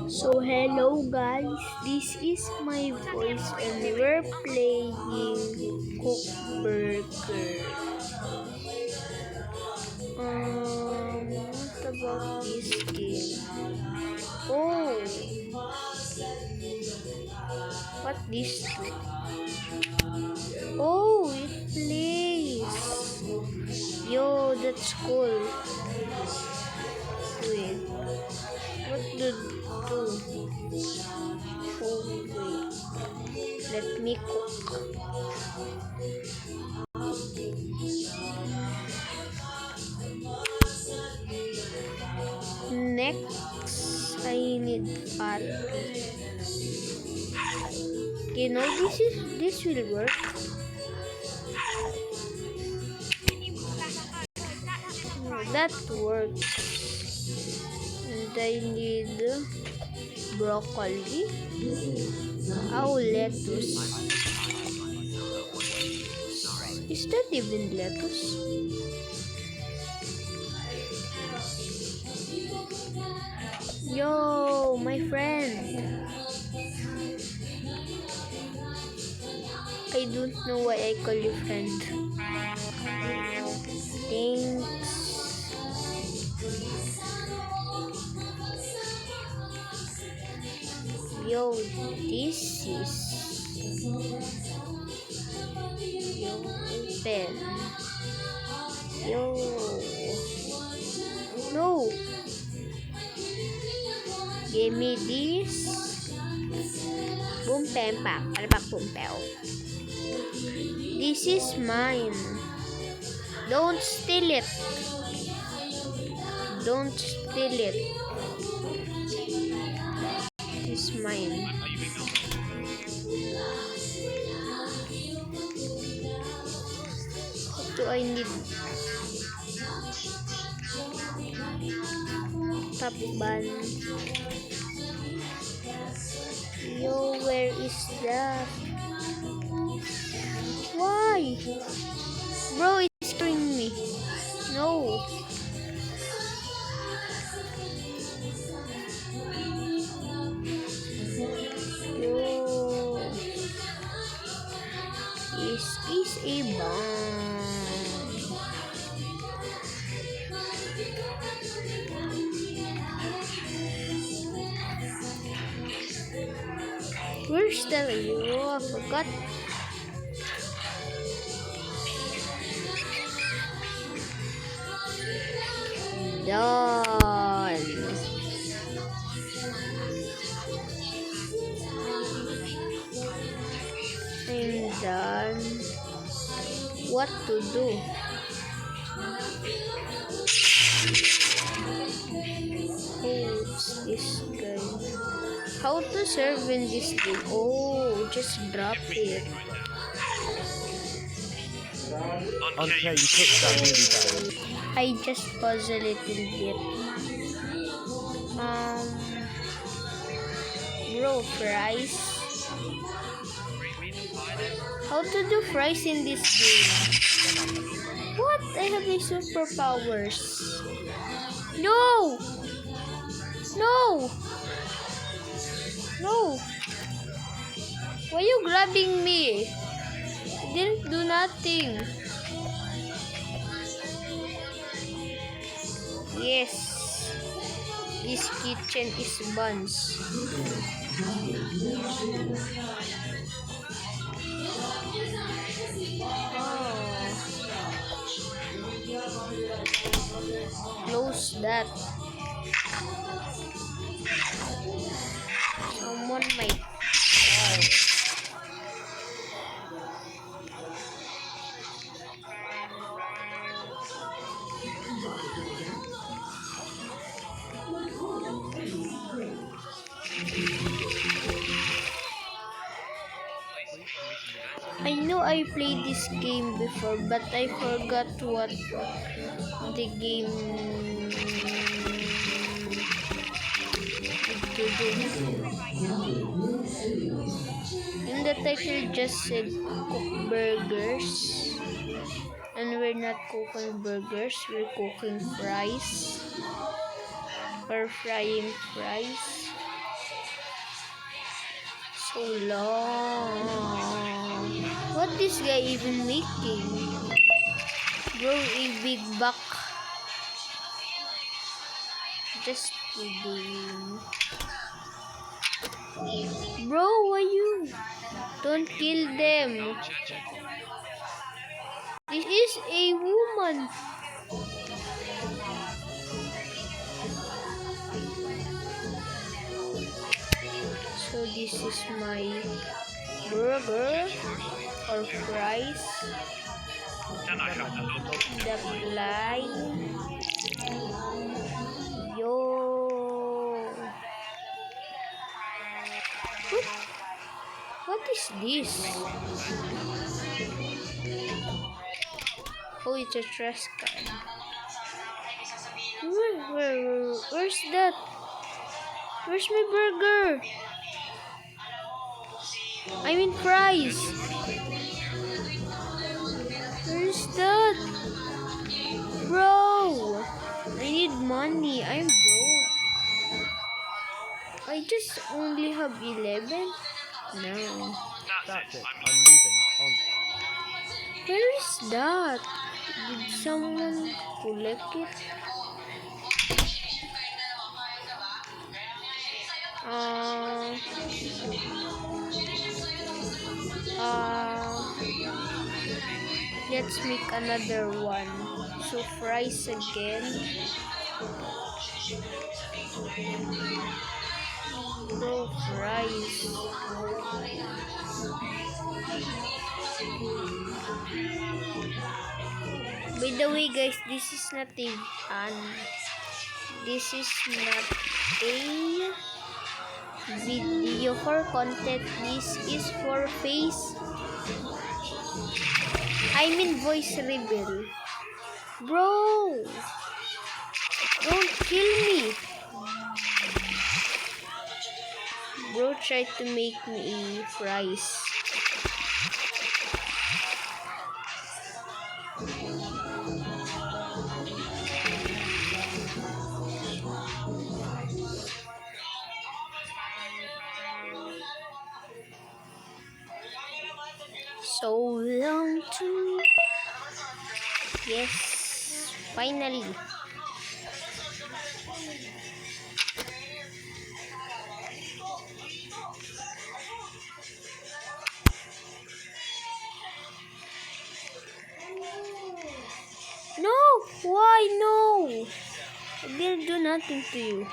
So hello guys, this is my voice and we're playing Cook Burger. What about this game? Oh, what this do? Oh, it plays. Yo, that's cool. Wait, what do? Oh wait, let me cook. Next, I need patty. You know this will work. That works. And I need broccoli. Oh, lettuce. Is that even lettuce? Yo, my friend. I don't know why I call you friend. Thanks. Yo, this is open. Yo, no. Give me this. Boom, pam, pak. Palpak, boom, pow. This is mine. Don't steal it. Don't steal it. This is mine. What do I need? Top bun. Yo, where is that? Why? Bro, it's scaring me. No. Yo. This is a bomb. Where's the yo? I forgot. Done. I'm done. What to do? Who's this guy? How to serve in this game? Oh, just drop it. Okay, you cooked that really bad. I just pause a little bit. Bro, fries. How to do fries in this game? What? I have these superpowers. No! No! No! Why are you grabbing me? I didn't do nothing. Yes. This kitchen is buns. Close that. Someone might fall. I know I played this game before, but I forgot what the game to do. And the title just said cook burgers. And we're not cooking burgers, we're cooking fries. Or frying fries. So long. What this guy even making? Bro, a big buck. Just kidding. Bro, why you? Don't kill them. This is a woman. So this is my burger or fries. The fly. Yo. What is this? Oh, it's a trash can. Where's that? Where's my burger? I mean fries. Where's that? Bro, I need money. I'm broke. I just only have 11. No. That's it. I'm leaving. On. Where is that? Did someone collect it? Let's make another one. So fries again. Bro, fries. By the way, guys, this is not a this is not a video for content. This is for face. I mean voice reveal. Bro, don't kill me. Bro tried to make me a fries. So long to... Yes, finally. No! Why no? I didn't do nothing to you.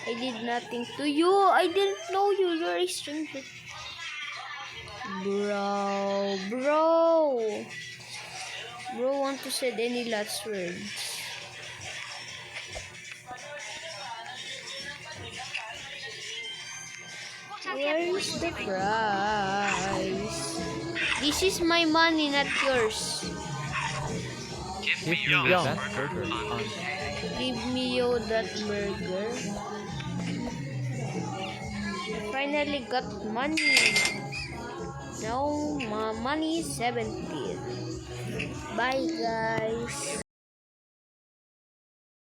I did nothing to you. I didn't know you. You're a stranger. Bro want to say any last words? Where is the prize? This is my money, not yours. Give me that burger. Give me that burger. Finally got money. Now my money is 17. Bye guys.